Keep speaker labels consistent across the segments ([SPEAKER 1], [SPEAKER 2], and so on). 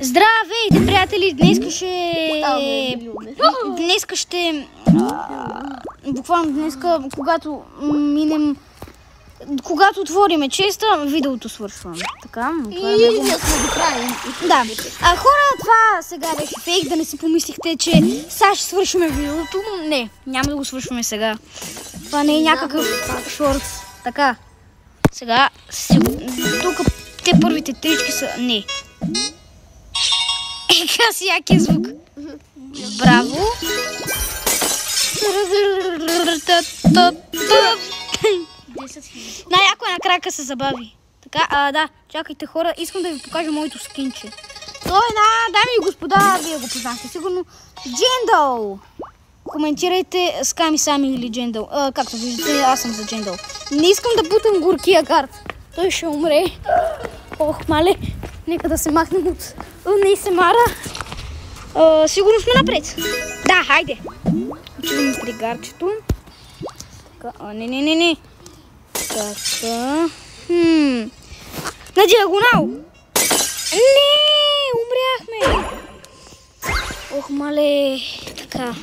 [SPEAKER 1] Здравейте, приятели! Днеска ще... Буквално днеска, когато отвориме честа, видеото свършвам. Така,
[SPEAKER 2] и ние сме го правим.
[SPEAKER 1] Да. Хора, това сега беше фейк, да не си помислихте, че сега ще свършваме видеото. Не, няма да го свършваме сега. Това не е някакъв шортс. Така. Сега, тук те първите трички са... Не. Ека си якия звук. Браво. Най-яко е на крака се забави. Така, да, чакайте хора, искам да ви покажа моето скинче. Той е на, дами и господа, вие го познахте сигурно. Джендъл! Коментирайте Сками Сами или Джендъл. Както виждате, аз съм за Джендъл. Не искам да бутам горкия карт. Той ще умре. Ох, мале, нека да се махнем от Нейсемара. Сигурно сме напред. Да, хайде. Отиваме при гарчето. Така, не. Така. На диагонал. Не, умряхме. Ох, мале. Така.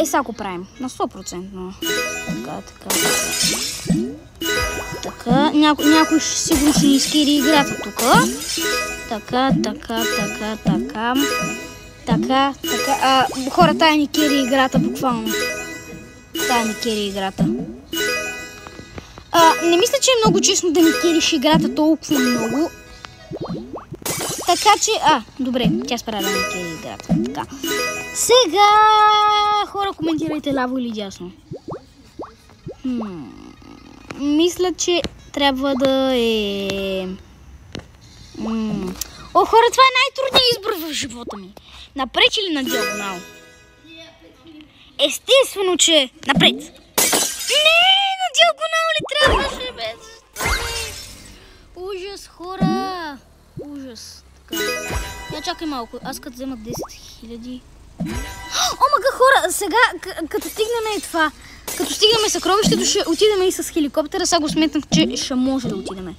[SPEAKER 1] Сега го правим. На 100%. Така. Така. Някой сигурно ще ни изкери играта тук. Така. Хора, тая ни кери играта буквално. Не мисля, че е много честно да ни кериш играта толкова много. Така че... добре, тя спря да ни кери играта. Така. Сега... Хора, коментирайте ляво или дясно. Мисля, че трябва да е... О, хора, това е най-трудният избор в живота ми. Напред или на диагонал? Естествено, че напред. Не, на диагонал ли трябваше, бе? Ужас, хора. Ужас. Така. Я чакай малко. Аз като взема 10 000... О, мага, хора, сега, като стигнем това, като стигнем съкровището, ще отидем и с хеликоптера. Сега го сметнах, че ще може да отидем.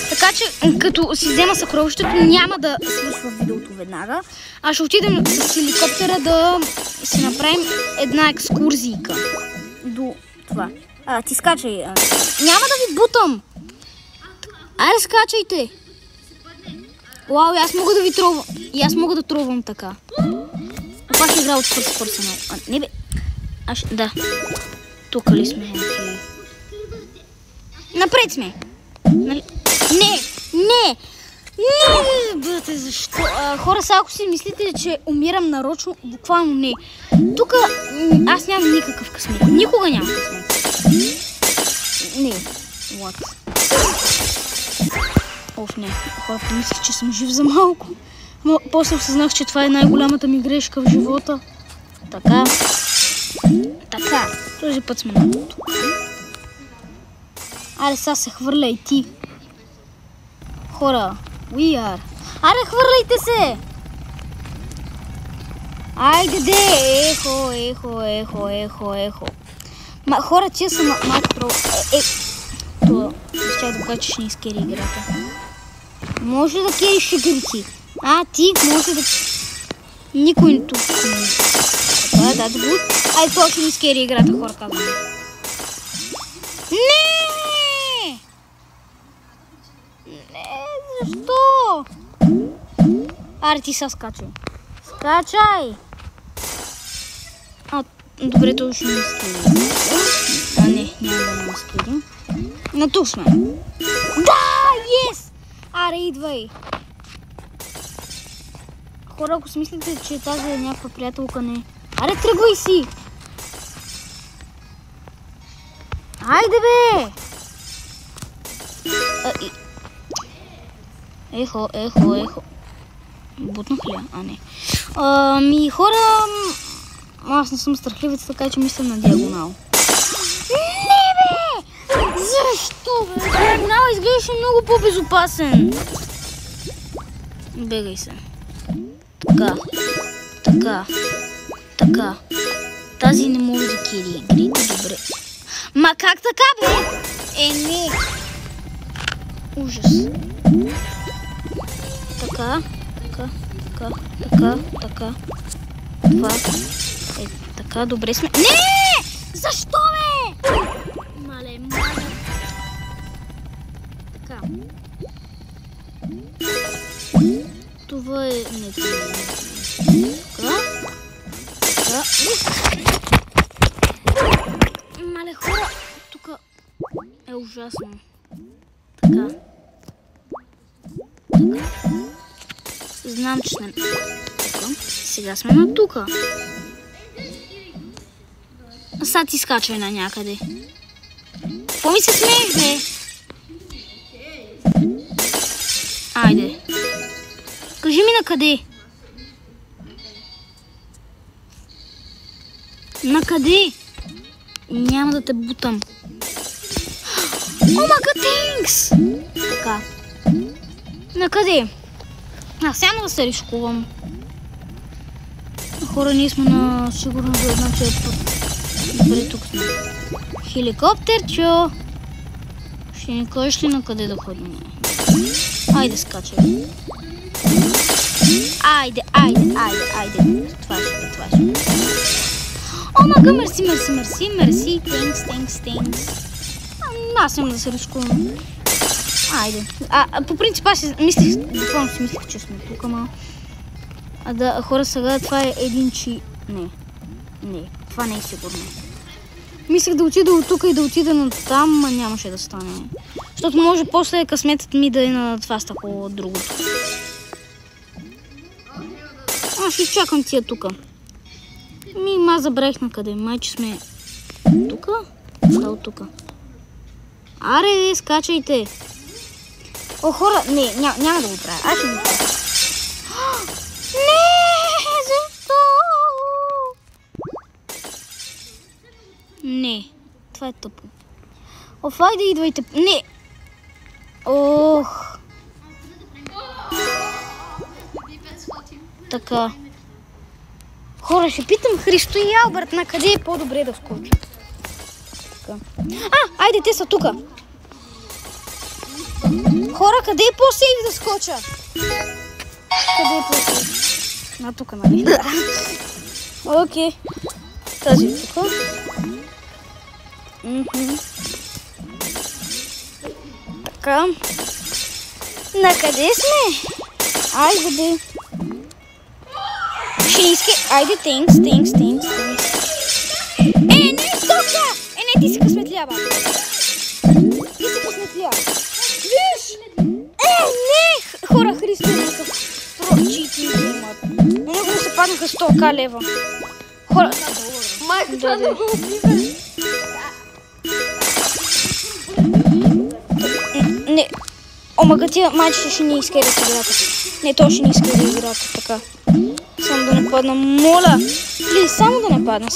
[SPEAKER 1] Така че, като си взема съкровището, няма да свършва видеото веднага, а ще отидем с хеликоптера да си направим една екскурзийка до това. Ти скачай. Няма да ви бутам. Айде, скачайте. Уау, аз мога да ви тровам. И аз мога да тровам така. Пак ще игра от First Personal. Не бе. Да. Тук ли сме? Okay. Напред сме. Нали? Не! Бъдете, защо? Хора, сега ако си мислите, че умирам нарочно, буквално не. Тук аз нямам никакъв късмет. Никога нямам късмет. Не. What? Оф, не. Хора, помислих, че съм жив за малко. Но после осъзнах, че това е най-голямата ми грешка в живота. Така. Този път сме на тук. Аре, сега се хвърля и ти. Хора, we are. Аре, хвърляйте се! Айде де! Ехо. Хора, тия са малко право. Това, ще да кажа, че ще ни изкери играта. Може да кериш игрици. Ти може да... Никой тук не... Така, да го... Айде, това ще ни изкери играта, хора, казвам. Не! Защо? Аре, ти са скачай. Скачай! Добре, това ще ни изкери. Не, няма да ни изкери. Но тук сме. Да! Yes! Аре, идвай! Хора, ако си мислите, че тази е някаква приятелка, не. Аре, тръгвай си! Айде, бе! Ехо. Бутнах ли? Не. Хора... Аз не съм страхливец, така че мисля на диагонал. Не, бе! Защо, бе? Диагонал изглеждаше много по-безопасен. Бегай се. Така. Тази не може да кери игрите, добре. Ма как така, бе? Не. Ужас. Така. Това. Така, добре сме. Не! Защо, бе? Мале. Така. Това е... Не, така. Мале, хора, тук е ужасно. Така. Знам, че сме тук. Сега сме на тука. А сега ти скачай на някъде. Какво ми се смееш, бе? Айде. Кажи ми на къде. На къде? Няма да те бутам. О, мага, тенкс! Така. На къде? Аз сега да се рискувам. Хора, ние сме на сигурно за една четвърт. Добре, тук сме. Хеликоптерчо! Ще ни кажеш ли на къде да ходим? Айде, скачай. Айде. Това ще бъде. О, мага, мерси. Тенкс. Аз съм да се рискувам. Айде. По принцип аз мислих, буквално си мислих, че сме тук, ама... да, хора, сега това е един Не, това не е сигурно. Мислех да отида от тук и да отида на там, а нямаше да стане. Защото може после късметът ми да е на това стъкло от другото. Аз ще изчакам тия тука. Аз забравих на къде. Майче сме тука? Да, от тука. Аре, скачайте. О, хора, не, няма да го правя. Аз ще го правя. Не, защо? Не, това е тъпо. Оф, айде, идвайте. Не. Ох. Така. Хора, ще питам Христо и Алберт на къде е по-добре да скоча. Така. Айде, те са тука. Хора, къде е по-сейф да скоча? Къде е по-сейф? На тука, нали? Окей. Тази е тука. Така. На къде сме? Айде, бе. Ще иска... Айде, тенкс. Не скоча! Не, ти си късметлява. Виж! Не! Хора, Христо, прочити имат. На него му се паднаха 100 лева. Хора...
[SPEAKER 2] Майка, това да го убива.
[SPEAKER 1] Не. Омага, тия майчета ще ни изкерят играта. Не, то ще ни изкерят играта, така. Само да не падна, моля! Само да не падна.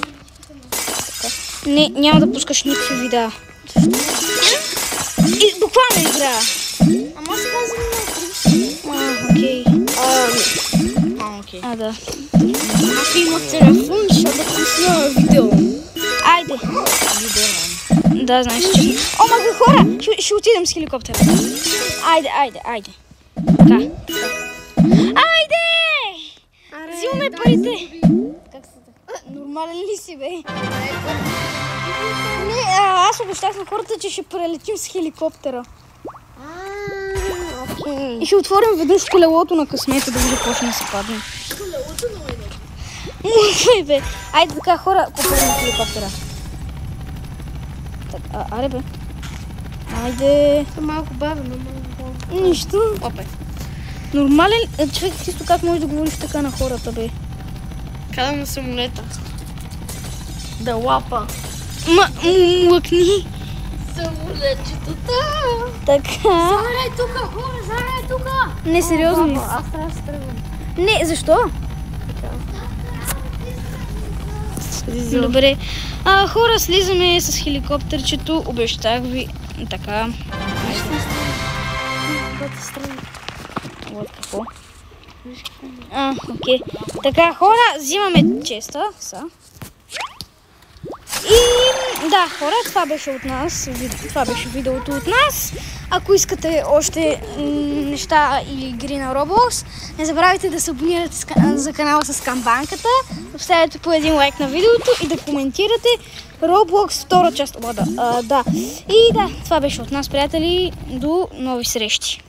[SPEAKER 1] Така. Не, няма да пускаш никакви видеа. И буквално игра.
[SPEAKER 2] Ама аз казвам на
[SPEAKER 1] Окей.
[SPEAKER 2] Окей.
[SPEAKER 1] Да.
[SPEAKER 2] Ако има телефон, ще да пусна видео.
[SPEAKER 1] Айде. Да, знаеш, че... Мага, хора! Ще отидем с хеликоптера. Айде. Така. Айде! Взимаме парите.
[SPEAKER 2] Как се така?
[SPEAKER 1] Нормален ли си, бе? Не, аз обещах на хората, че ще прелетим с хеликоптера.
[SPEAKER 2] Окей.
[SPEAKER 1] И ще отворим веднъж колелото на късмета, да може почне да се падне.
[SPEAKER 2] Колелото на едно.
[SPEAKER 1] Може, бе. Айде така, хора, купуваме хеликоптера. Так, аре, бе. Айде.
[SPEAKER 2] Малко бавно, малко.
[SPEAKER 1] Нищо.
[SPEAKER 2] Опе.
[SPEAKER 1] Нормален човек, Христо, как можеш да говориш така на хората, бе?
[SPEAKER 2] Кадам на самолета. Да лапа.
[SPEAKER 1] Млъкни.
[SPEAKER 2] Самолетчетата.
[SPEAKER 1] Така.
[SPEAKER 2] Зара е тука, хора, Зара е тука.
[SPEAKER 1] Не, сериозно ли?
[SPEAKER 2] Аз трябва да се тръгвам.
[SPEAKER 1] Не, защо? Добре. Хора, слизаме с хеликоптерчето. Обещах ви. Така. Вот какво. Окей. Така, хора, взимаме честа. И да, хора, това беше от нас. Това беше видеото от нас. Ако искате още неща или игри на Roblox, не забравяйте да се абонирате за канала с камбанката, да поставяте по един лайк на видеото и да коментирате Roblox втора част. И да, това беше от нас, приятели. До нови срещи!